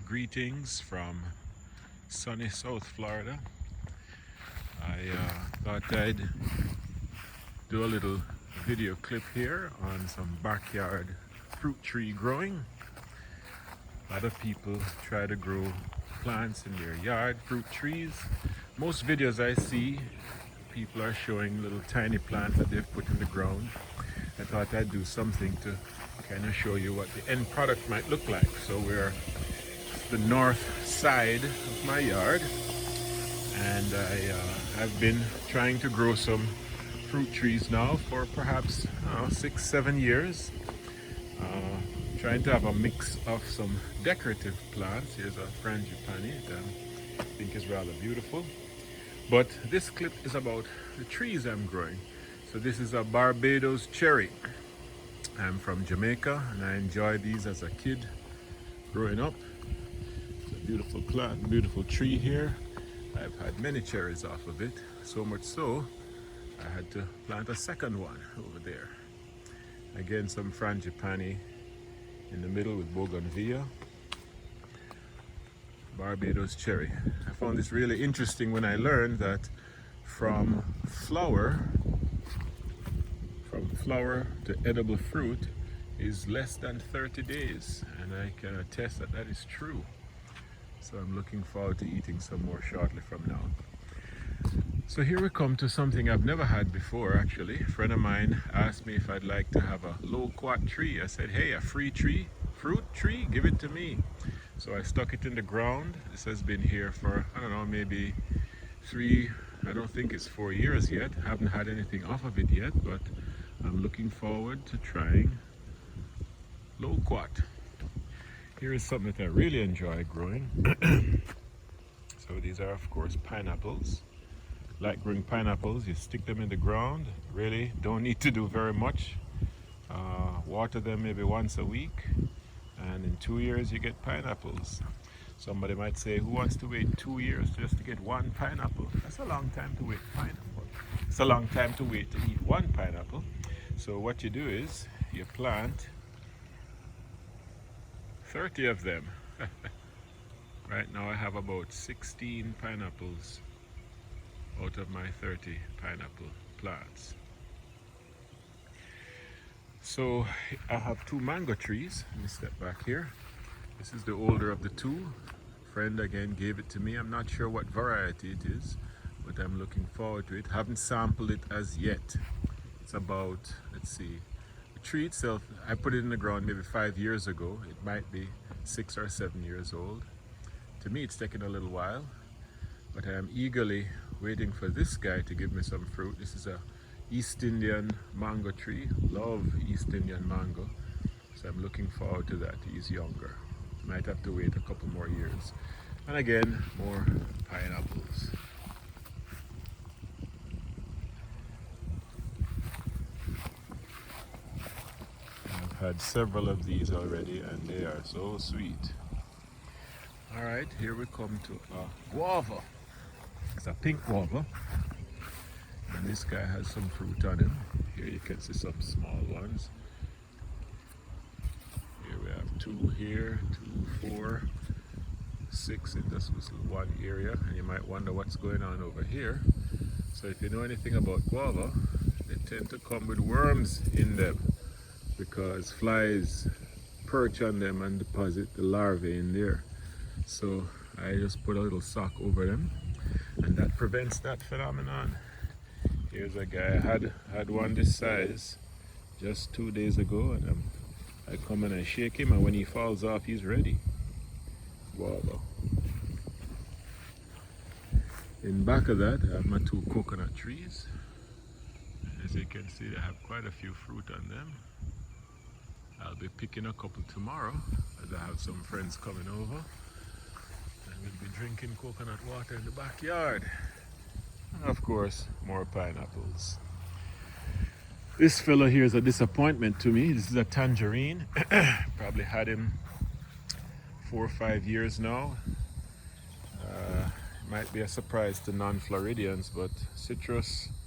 Greetings from sunny South Florida. I thought I'd do a little video clip here on some backyard fruit tree growing. A lot of people try to grow plants in their yard, fruit trees. Most videos I see, people are showing little tiny plants that they've put in the ground. I thought I'd do something to kind of show you what the end product might look like. So we're the north side of my yard, and I have been trying to grow some fruit trees now for perhaps 6-7 years. Trying to have a mix of some decorative plants. Here's a frangipani that I think is rather beautiful. But this clip is about the trees I'm growing. So this is a Barbados Cherry. I'm from Jamaica and I enjoyed these as a kid growing up. It's a beautiful plant, beautiful tree here. I've had many cherries off of it, so much so I had to plant a second one over there. Again, some frangipani in the middle with Bougainvillea. Barbados Cherry. I found this really interesting when I learned that from flower to edible fruit is less than 30 days, and I can attest that that is true. So I'm looking forward to eating some more shortly from now. So here we come to something I've never had before actually. A friend of mine asked me if I'd like to have a loquat tree. I said, hey, a free tree, fruit tree, give it to me. So I stuck it in the ground. This has been here for, I don't know, maybe I don't think it's 4 years yet. I haven't had anything off of it yet, but I'm looking forward to trying loquat. Here is something that I really enjoy growing. So these are, of course, pineapples. Like growing pineapples, you stick them in the ground. Really don't need to do very much. Water them maybe once a week, and in 2 years you get pineapples. Somebody might say, who wants to wait 2 years just to get one pineapple? That's a long time to wait pineapple. It's a long time to wait to eat one pineapple. So what you do is you plant 30 of them. Right now I have about 16 pineapples out of my 30 pineapple plants. So I have 2 mango trees. Let me step back here. This is the older of the 2. Friend again gave it to me. I'm not sure what variety it is, but I'm looking forward to it. Haven't sampled it as yet. It's about, let's see, the tree itself, I put it in the ground maybe 5 years ago. It might be 6 or 7 years old. To me it's taken a little while, but I am eagerly waiting for this guy to give me some fruit. This is a East Indian mango tree. Love East Indian mango. So I'm looking forward to that. He's younger. Might have to wait a couple more years. And again, more pineapples. I've had several of these already and they are so sweet. Alright, here we come to a guava. It's a pink guava. And this guy has some fruit on him. Here you can see some small ones. Here we have 2 here, 2, 4, 6 in this one area. And you might wonder what's going on over here. So if you know anything about guava, they tend to come with worms in them because flies perch on them and deposit the larvae in there. So I just put a little sock over them, and that prevents that phenomenon. Here's a guy, I had one this size just 2 days ago, and I come and I shake him, and when he falls off, he's ready. Guava. In back of that, I have my 2 coconut trees. As you can see, they have quite a few fruit on them. I'll be picking a couple tomorrow, as I have some friends coming over. And we'll be drinking coconut water in the backyard. And of course, more pineapples. This fellow here is a disappointment to me. This is a tangerine. Probably had him 4 or 5 years now. Might be a surprise to non-Floridians, but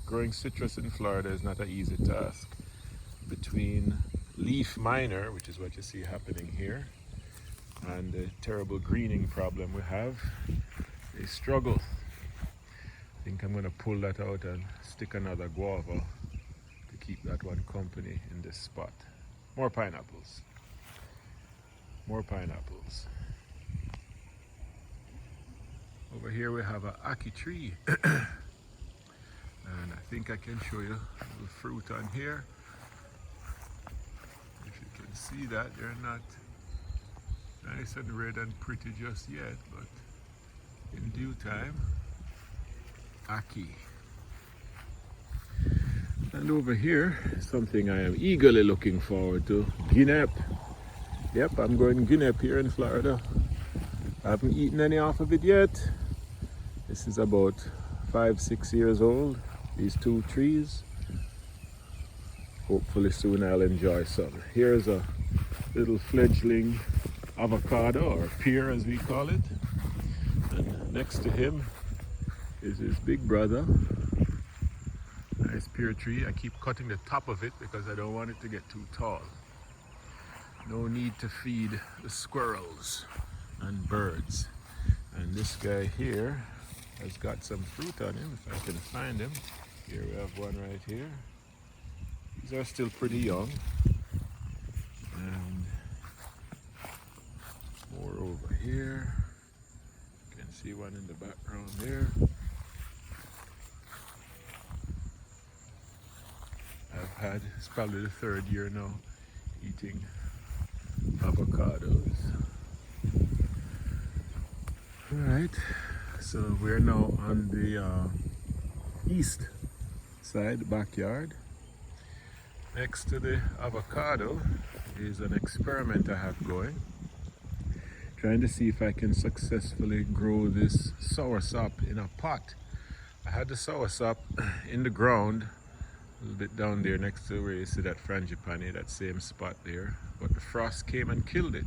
growing citrus in Florida is not an easy task. Between leaf minor, which is what you see happening here, and the terrible greening problem we have, they struggle. I think I'm going to pull that out and stick another guava to keep that one company in this spot. More pineapples. More pineapples. Over here we have an acre tree. And I think I can show you a little fruit on here. If you can see that, they're not nice and red and pretty just yet, but in due time, acre. And over here, something I am eagerly looking forward to, guinea. Yep, I'm growing guinea here in Florida. I haven't eaten any off of it yet. This is about 5-6 years old, these two trees. Hopefully soon I'll enjoy some. Here's a little fledgling avocado, or pear as we call it. And next to him is his big brother. Nice pear tree. I keep cutting the top of it because I don't want it to get too tall. No need to feed the squirrels and birds. And this guy here has got some fruit on him, if I can find him. Here we have one right here. These are still pretty young. And more over here. You can see one in the background there. It's probably the third year now eating avocados. Alright, so we're now on the east side, the backyard. Next to the avocado is an experiment I have going. Trying to see if I can successfully grow this soursop in a pot. I had the soursop in the ground a little bit down there next to where you see that frangipani, that same spot there, but the frost came and killed it.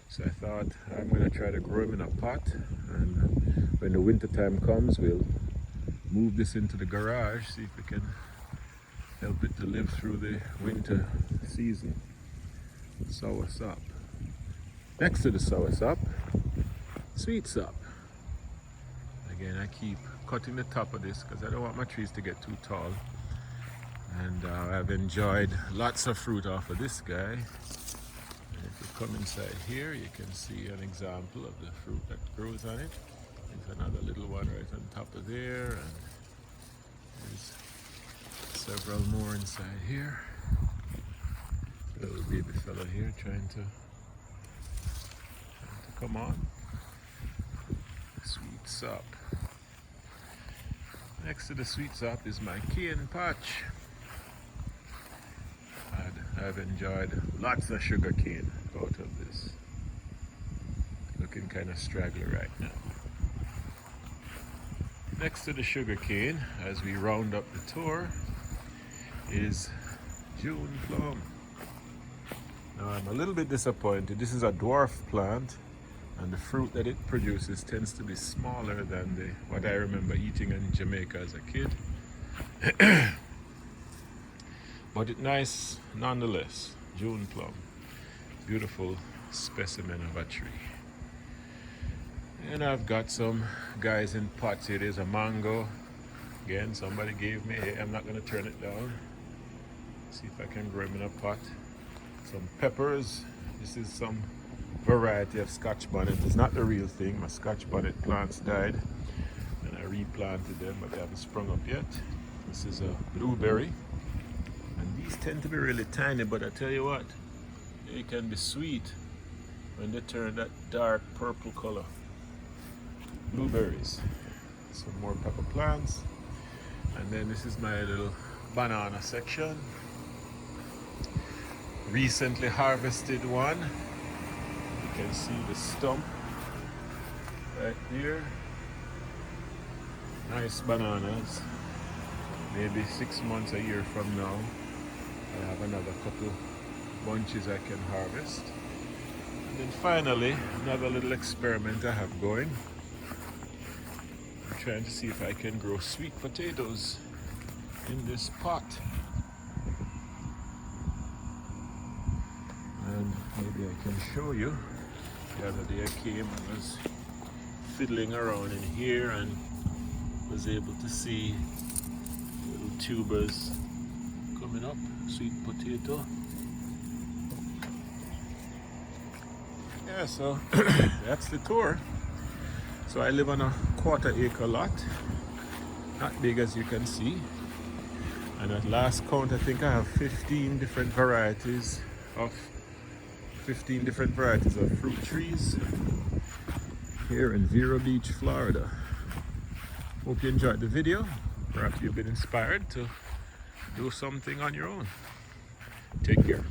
So I thought I'm going to try to grow him in a pot, and when the winter time comes we'll move this into the garage, see if we can help it to live through the winter season. Soursop. Next to the soursop, sweet sop. Again, I keep cutting the top of this because I don't want my trees to get too tall. And I've enjoyed lots of fruit off of this guy. And if you come inside here, you can see an example of the fruit that grows on it. There's another little one right on top of there, and there's several more inside here. Little baby fella here trying to come on. Sweet sop. Next to the sweet sop is my cane patch. I've enjoyed lots of sugar cane out of this. Looking kind of straggly right now. Next to the sugar cane, as we round up the tour, is June plum. Now I'm a little bit disappointed. This is a dwarf plant, and the fruit that it produces tends to be smaller than what I remember eating in Jamaica as a kid. But it's nice nonetheless. June plum. Beautiful specimen of a tree. And I've got some guys in pots here. There's a mango. Again, somebody gave me. I'm not going to turn it down. See if I can grow them in a pot. Some peppers. This is some variety of Scotch bonnet. It's not the real thing. My Scotch bonnet plants died, and I replanted them, but they haven't sprung up yet. This is a blueberry. And these tend to be really tiny, but I tell you what, they can be sweet when they turn that dark purple color. Blueberries. Some more pepper plants. And then this is my little banana section. Recently harvested one. You can see the stump right here. Nice bananas. Maybe 6 months, a year from now, I have another couple bunches I can harvest. And then finally, another little experiment I have going. I'm trying to see if I can grow sweet potatoes in this pot. And maybe I can show you The other day I came and was fiddling around in here and was able to see little tubers coming up, sweet potato. Yeah, so that's the tour. So I live on a 1/4 acre lot, not big as you can see. And at last count, I think I have 15 different varieties of fruit trees here in Vero Beach, Florida. Hope you enjoyed the video. Perhaps you've been inspired to do something on your own. Take care.